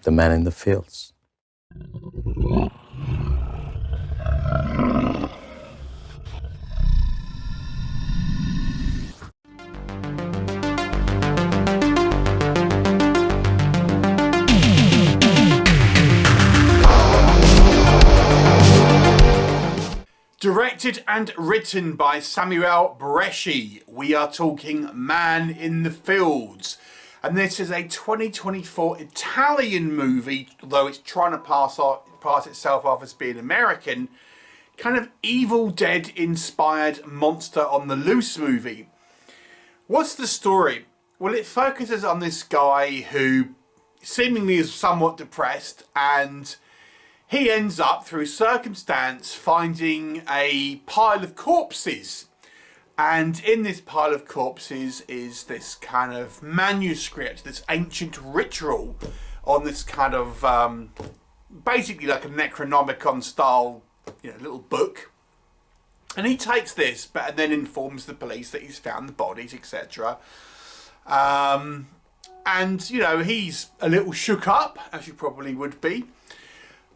the man in the fields. Directed and written by Samuel Bresci, we are talking Man in the Fields. And this is a 2024 Italian movie, although it's trying to pass itself off as being American, kind of Evil Dead inspired monster on the loose movie. What's the story? Well, it focuses on this guy who seemingly is somewhat depressed, and he ends up, through circumstance, finding a pile of corpses. And in this pile of corpses is this kind of manuscript, this ancient ritual on this kind of, basically like a Necronomicon style, little book. And he takes this, and then informs the police that he's found the bodies, etc. And, he's a little shook up, as you probably would be.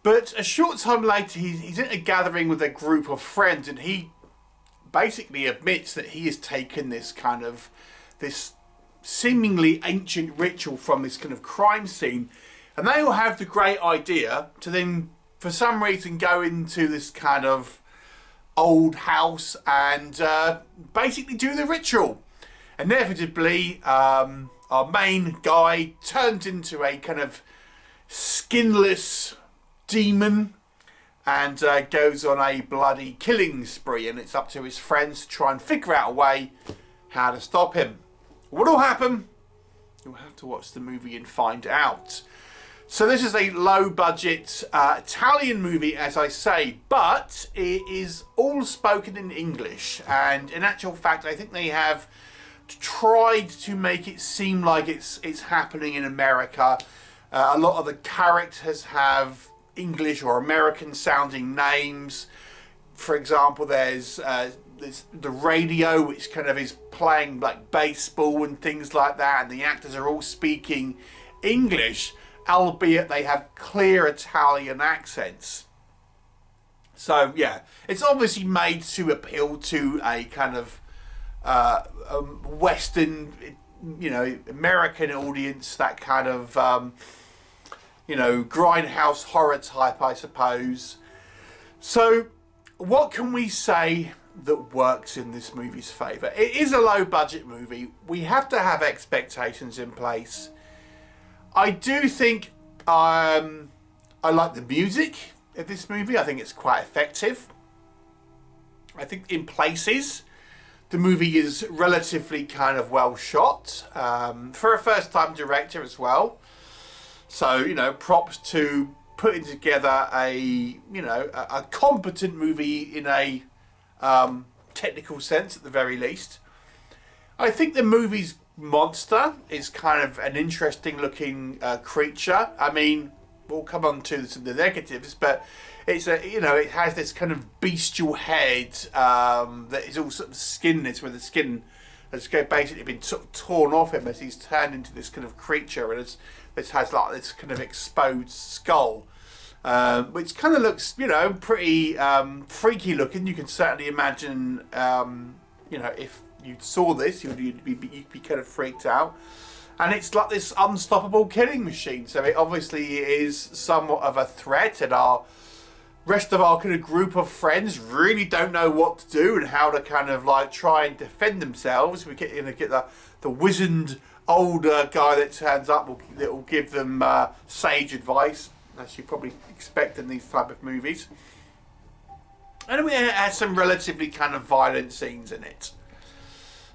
But a short time later, he's at a gathering with a group of friends, and he basically admits that he has taken this seemingly ancient ritual from this kind of crime scene, and they all have the great idea to then, for some reason, go into this kind of old house and basically do the ritual. Inevitably, our main guy turns into a kind of skinless demon and goes on a bloody killing spree, and it's up to his friends to try and figure out a way how to stop him. What'll happen? You'll have to watch the movie and find out. So this is a low budget Italian movie, as I say, but it is all spoken in English, and in actual fact I think they have tried to make it seem like it's happening in America. A lot of the characters have English or American sounding names. For example, there's the radio, which kind of is playing like baseball and things like that, and the actors are all speaking English, albeit they have clear Italian accents. So yeah, it's obviously made to appeal to a kind of Western, American audience, that kind of grindhouse horror type, I suppose. So what can we say that works in this movie's favour? It is a low budget movie. We have to have expectations in place. I do think I like the music of this movie. I think it's quite effective. I think in places the movie is relatively kind of well shot, for a first time director as well. So, props to putting together a competent movie in a technical sense at the very least. I think the movie's monster is kind of an interesting looking creature. I mean, we'll come on to some of the negatives, but it's it has this kind of bestial head that is all sort of skinless, where the skin has basically been sort of torn off him as he's turned into this kind of creature, and this has like this kind of exposed skull, which kind of looks, pretty freaky looking. You can certainly imagine, if you saw this, you'd be kind of freaked out. And it's like this unstoppable killing machine. So it obviously is somewhat of a threat, and our rest of our kind of group of friends really don't know what to do and how to kind of like try and defend themselves. We get the wizened older guy that turns up that will give them sage advice, as you probably expect in these type of movies. And it has some relatively kind of violent scenes in it.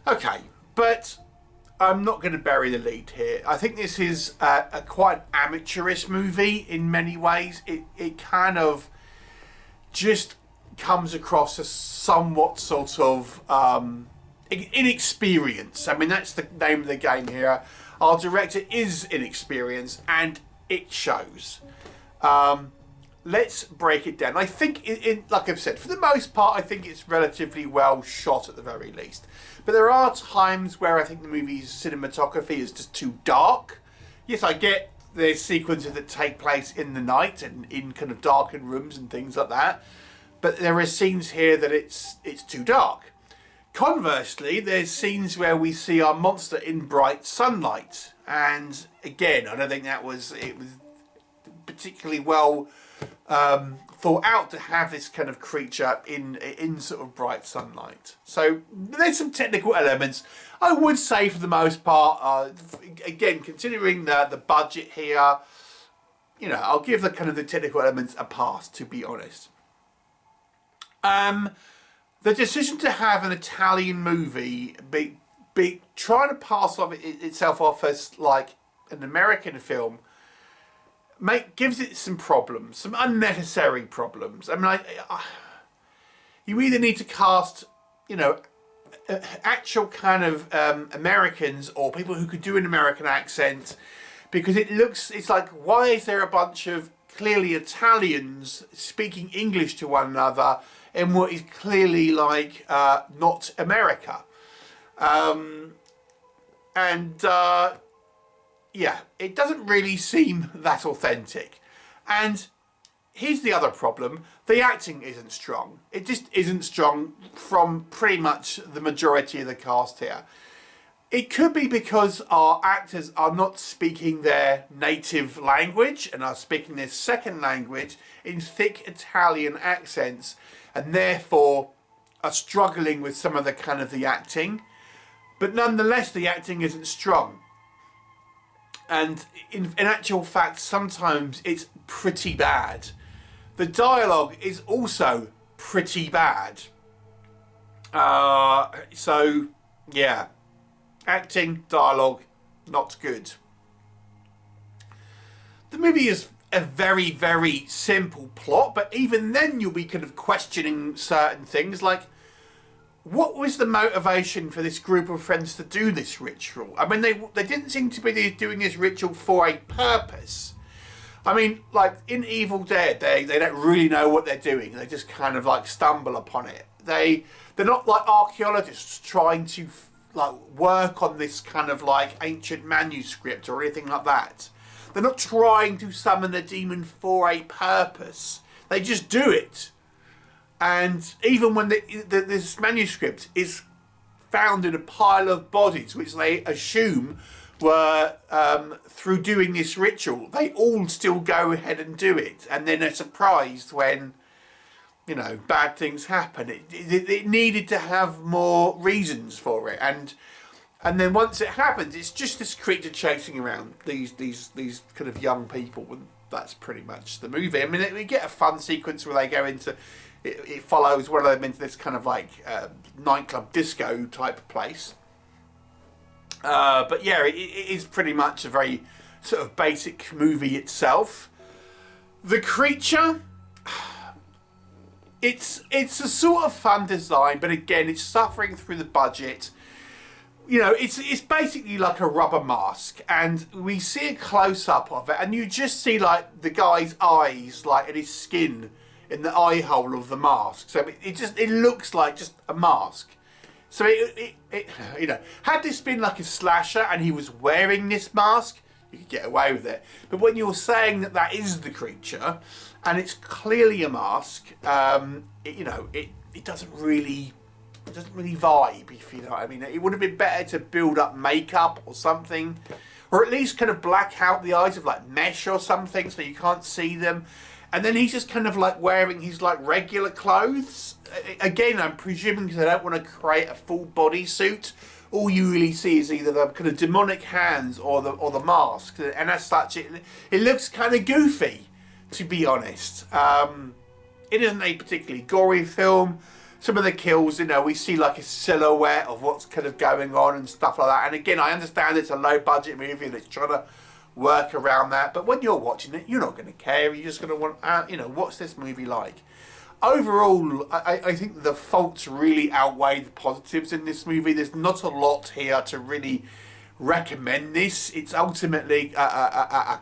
Okay, but I'm not going to bury the lead here. I think this is a quite amateurish movie in many ways. It kind of just comes across as somewhat sort of inexperienced. I mean, that's the name of the game here. Our director is inexperienced, and it shows. Let's break it down. I think, like I've said, for the most part, I think it's relatively well shot at the very least. But there are times where I think the movie's cinematography is just too dark. Yes, I get there's sequences that take place in the night and in kind of darkened rooms and things like that. But there are scenes here that it's too dark. Conversely, there's scenes where we see our monster in bright sunlight, and again, I don't think it was particularly well thought out to have this kind of creature in sort of bright sunlight. So there's some technical elements. I would say for the most part, again, considering the budget here, you know, I'll give the kind of the technical elements a pass, to be honest. The decision to have an Italian movie be trying to pass itself off as like an American film gives it some problems, some unnecessary problems. I mean, you either need to cast, you know, actual kind of Americans or people who could do an American accent, because it's like, why is there a bunch of clearly Italians speaking English to one another in what is clearly like not America? Yeah, it doesn't really seem that authentic. And here's the other problem: the acting isn't strong. It just isn't strong from pretty much the majority of the cast here. It could be because our actors are not speaking their native language and are speaking their second language in thick Italian accents, and therefore are struggling with some of the kind of the acting. But nonetheless, the acting isn't strong. And in actual fact, sometimes it's pretty bad. The dialogue is also pretty bad. So, yeah. Acting, dialogue, not good. The movie is a very, very simple plot, but even then you'll be kind of questioning certain things, like, what was the motivation for this group of friends to do this ritual? I mean, they didn't seem to be doing this ritual for a purpose. I mean, like in Evil Dead, they don't really know what they're doing. They just kind of like stumble upon it. They're not like archaeologists trying to like work on this kind of like ancient manuscript or anything like that. They're not trying to summon the demon for a purpose. They just do it. And even when this manuscript is found in a pile of bodies, which they assume were through doing this ritual, they all still go ahead and do it. And then they're surprised when, you know, bad things happen. It needed to have more reasons for it. And then once it happens, it's just this creature chasing around these kind of young people. And that's pretty much the movie. I mean, we get a fun sequence where they go into... It follows one of them into this kind of like nightclub disco type of place. But yeah, it is pretty much a very sort of basic movie itself. The creature, it's a sort of fun design, but again, it's suffering through the budget. You know, it's basically like a rubber mask, and we see a close up of it, and you just see like the guy's eyes, like and his skin in the eye hole of the mask. So it looks like just a mask. So it you know, had this been like a slasher and he was wearing this mask, you could get away with it. But when you're saying that is the creature and it's clearly a mask, you know, it doesn't really vibe, if you know what I mean. It would have been better to build up makeup or something, or at least kind of black out the eyes with like mesh or something so you can't see them. And then he's just kind of like wearing his like regular clothes. Again, I'm presuming because they don't want to create a full body suit. All you really see is either the kind of demonic hands or the mask. And as such, it looks kind of goofy, to be honest. It isn't a particularly gory film. Some of the kills, you know, we see like a silhouette of what's kind of going on and stuff like that. And again, I understand it's a low budget movie and it's trying to work around that, but when you're watching it, you're not going to care. You're just going to want, you know, what's this movie like? Overall, I think the faults really outweigh the positives in this movie. There's not a lot here to really recommend this. It's ultimately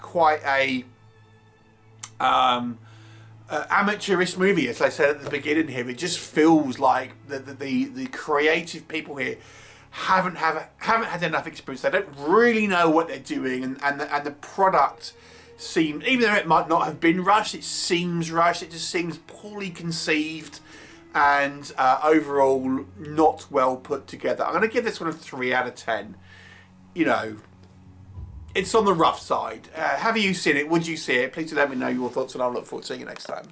quite a amateurish movie, as I said at the beginning here. It just feels like the creative people here haven't had enough experience. They don't really know what they're doing, and the product seems, even though it might not have been rushed, it seems rushed. It just seems poorly conceived and overall not well put together. I'm going to give this one a 3 out of 10. You know, it's on the rough side. Have you seen it? Would you see it? Please do let me know your thoughts, and I'll look forward to seeing you next time.